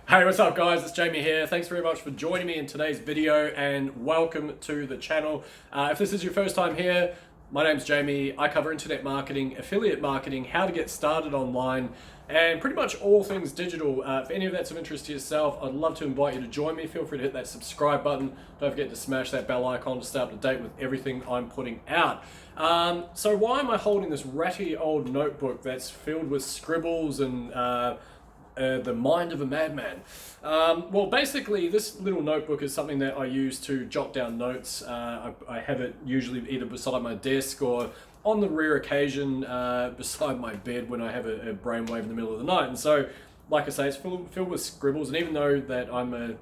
Hey, what's up guys? It's Jamie here. Thanks very much for joining me in today's video and welcome to the channel. If this is your first time here, my name's Jamie. I cover internet marketing, affiliate marketing, how to get started online, and pretty much all things digital. If any of that's of interest to yourself, I'd love to invite you to join me. Feel free to hit that subscribe button. Don't forget to smash that bell icon to stay up to date with everything I'm putting out. So why am I holding this ratty old notebook that's filled with scribbles and the mind of a madman? Well, basically, this little notebook is something that I use to jot down notes. I have it usually either beside my desk or on the rare occasion beside my bed when I have a brainwave in the middle of the night. And so, like I say, it's filled with scribbles. And even though that I'm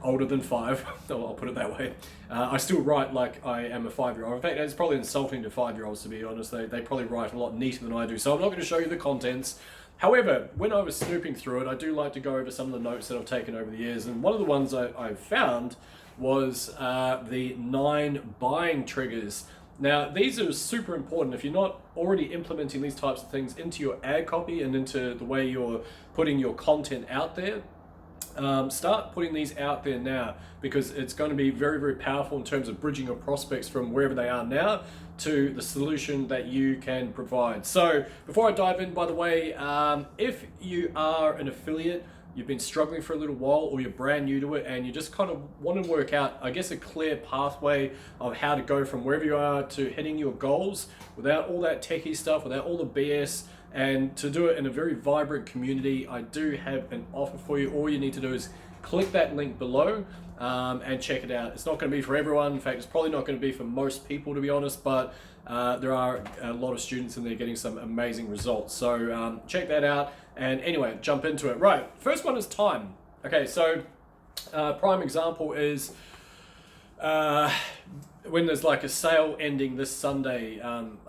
older than 5, I'll put it that way, I still write like I am a 5-year-old. In fact, it's probably insulting to 5-year-olds, to be honest. They probably write a lot neater than I do. So I'm not going to show you the contents. However, when I was snooping through it, I do like to go over some of the notes that I've taken over the years. And one of the ones I found was the 9 buying triggers. Now, these are super important. If you're not already implementing these types of things into your ad copy and into the way you're putting your content out there, start putting these out there now, because it's going to be very, very powerful in terms of bridging your prospects from wherever they are now to the solution that you can provide. So before I dive in, by the way, if you are an affiliate, you've been struggling for a little while, or you're brand new to it and you just kind of want to work out, I guess, a clear pathway of how to go from wherever you are to hitting your goals without all that techie stuff, without all the BS, and to do it in a very vibrant community, I do have an offer for you. All you need to do is click that link below and check it out. It's not going to be for everyone. In fact, it's probably not going to be for most people, to be honest, but there are a lot of students in there getting some amazing results. So check that out. And anyway, jump into it. Right, first one is time. Okay, so prime example is when there's like a sale ending this Sunday,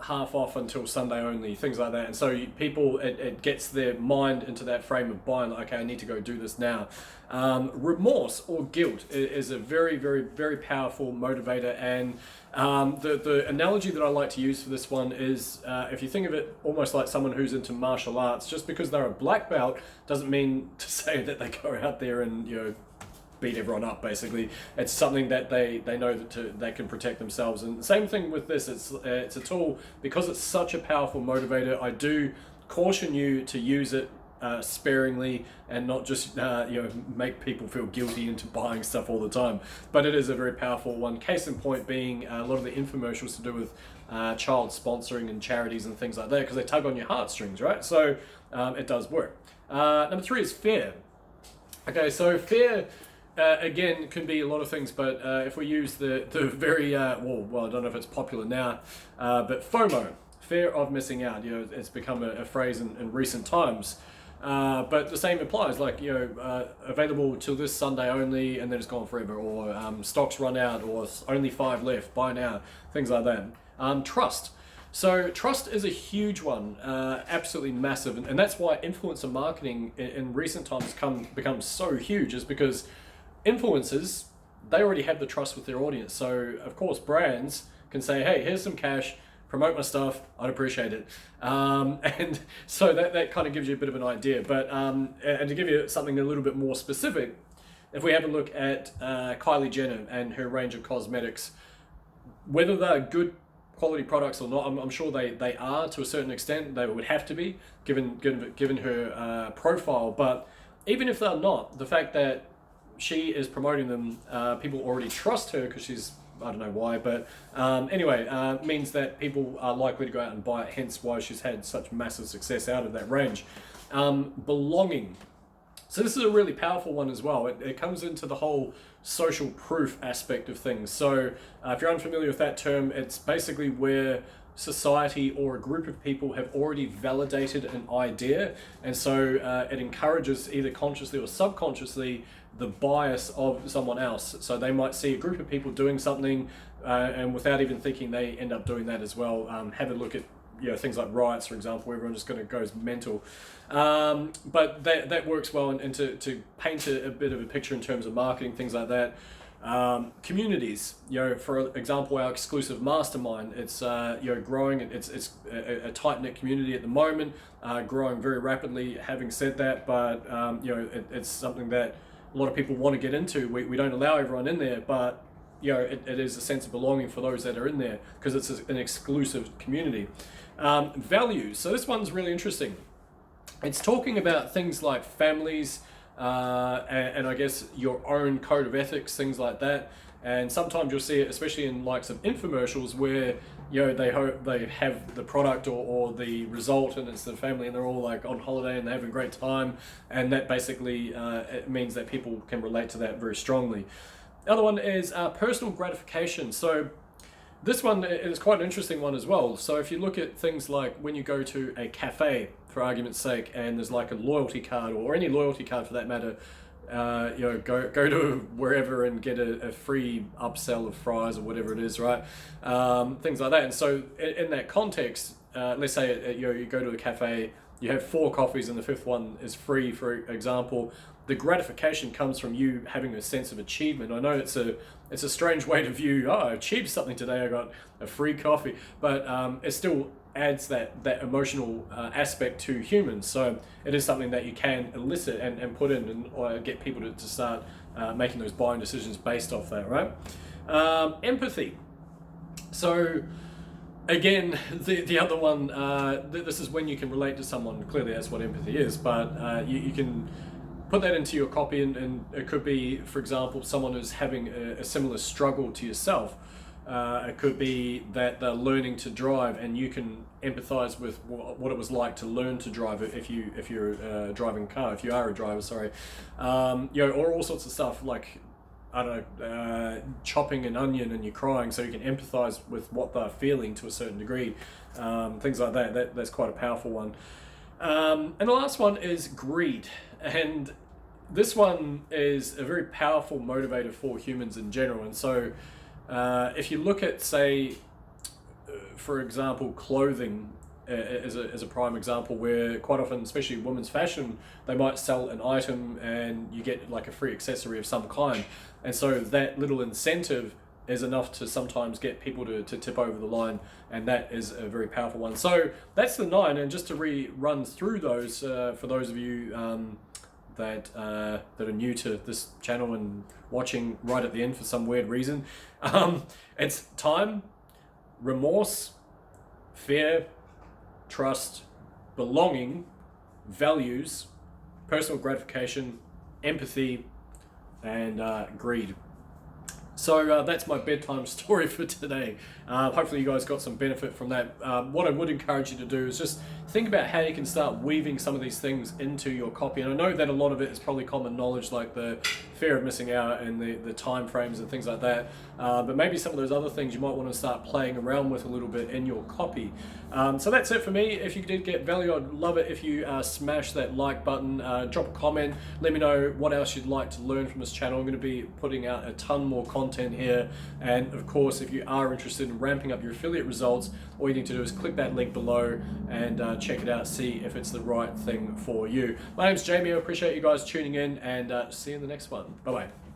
half off until Sunday only, things like that. And so people, it gets their mind into that frame of buying, like, okay, I need to go do this now. Remorse or guilt is a very, very, very powerful motivator. And the analogy that I like to use for this one is, if you think of it almost like someone who's into martial arts, just because they're a black belt doesn't mean to say that they go out there and, beat everyone up. Basically, it's something that they know that they can protect themselves. And the same thing with this, it's a tool, because it's such a powerful motivator. I do caution you to use it sparingly and not just make people feel guilty into buying stuff all the time. But it is a very powerful one. Case in point being a lot of the infomercials to do with child sponsoring and charities and things like that, because they tug on your heartstrings, right? So it does work. Number 3 is fear. Okay, so fear again can be a lot of things, but if we use the very well, I don't know if it's popular now, but FOMO, fear of missing out. It's become a phrase in recent times. But the same applies, like, available till this Sunday only, and then it's gone forever, or stocks run out, or only 5 left, buy now, things like that. Trust. So trust is a huge one, absolutely massive, and that's why influencer marketing in recent times become so huge, is because influencers, they already have the trust with their audience. So of course brands can say, hey, here's some cash, promote my stuff, I'd appreciate it. And so that kind of gives you a bit of an idea. But and to give you something a little bit more specific, if we have a look at Kylie Jenner and her range of cosmetics, whether they're good quality products or not, I'm sure they are to a certain extent. They would have to be, given her profile. But even if they're not, the fact that she is promoting them, people already trust her because she's, I don't know why, but anyway, means that people are likely to go out and buy it, hence why she's had such massive success out of that range. Belonging. So this is a really powerful one as well. It comes into the whole social proof aspect of things. So if you're unfamiliar with that term, it's basically where society or a group of people have already validated an idea, and so it encourages, either consciously or subconsciously, the bias of someone else. So they might see a group of people doing something, and without even thinking, they end up doing that as well. Have a look at things like riots, for example, where everyone just goes mental. But that works well, and to paint a bit of a picture in terms of marketing, things like that. Communities, for example, our exclusive mastermind, it's growing. It's a tight knit community at the moment, growing very rapidly. Having said that, but it's something that a lot of people want to get into. We don't allow everyone in there, but it is a sense of belonging for those that are in there because it's an exclusive community. Values. So this one's really interesting. It's talking about things like families, and I guess your own code of ethics, things like that. And sometimes you'll see it, especially in likes of infomercials, where they have the product or the result, and it's the family, and they're all like on holiday and they're having a great time, and that basically it means that people can relate to that very strongly. The other one is personal gratification. So this one is quite an interesting one as well. So if you look at things like when you go to a cafe, for argument's sake, and there's like a loyalty card or any loyalty card for that matter, go to wherever and get a free upsell of fries or whatever it is, right? Things like that. And so in that context, let's say you go to a cafe, you have 4 coffees and the 5th one is free, for example. The gratification comes from you having a sense of achievement. I know it's a strange way to view, I achieved something today, I got a free coffee, but it still adds that emotional aspect to humans. So it is something that you can elicit and put in or get people to start making those buying decisions based off that, right? Empathy. So again, the other one, this is when you can relate to someone. Clearly that's what empathy is, but you can put that into your copy, and it could be, for example, someone who's having a similar struggle to yourself. It could be that they're learning to drive, and you can empathize with what it was like to learn to drive if you're driving a car, if you are a driver, sorry. Or all sorts of stuff like, I don't know, chopping an onion and you're crying, so you can empathize with what they're feeling to a certain degree. Things like that. That's quite a powerful one. And the last one is greed. And this one is a very powerful motivator for humans in general. And so if you look at, say, for example, clothing as a prime example, where quite often, especially women's fashion, they might sell an item and you get like a free accessory of some kind. And so that little incentive is enough to sometimes get people to tip over the line, and that is a very powerful one. So that's the 9, and just to run through those for those of you that are new to this channel and watching right at the end for some weird reason, it's time, remorse, fear, trust, belonging, values, personal gratification, empathy, and greed. So that's my bedtime story for today. Hopefully you guys got some benefit from that. What I would encourage you to do is just think about how you can start weaving some of these things into your copy. And I know that a lot of it is probably common knowledge, like the fear of missing out and the time frames and things like that. But maybe some of those other things you might want to start playing around with a little bit in your copy. So that's it for me. If you did get value, I'd love it if you smash that like button, drop a comment, let me know what else you'd like to learn from this channel. I'm going to be putting out a ton more content here. And of course, if you are interested in ramping up your affiliate results, all you need to do is click that link below and check it out, see if it's the right thing for you. My name's Jamie. I appreciate you guys tuning in, and see you in the next one. Bye-bye.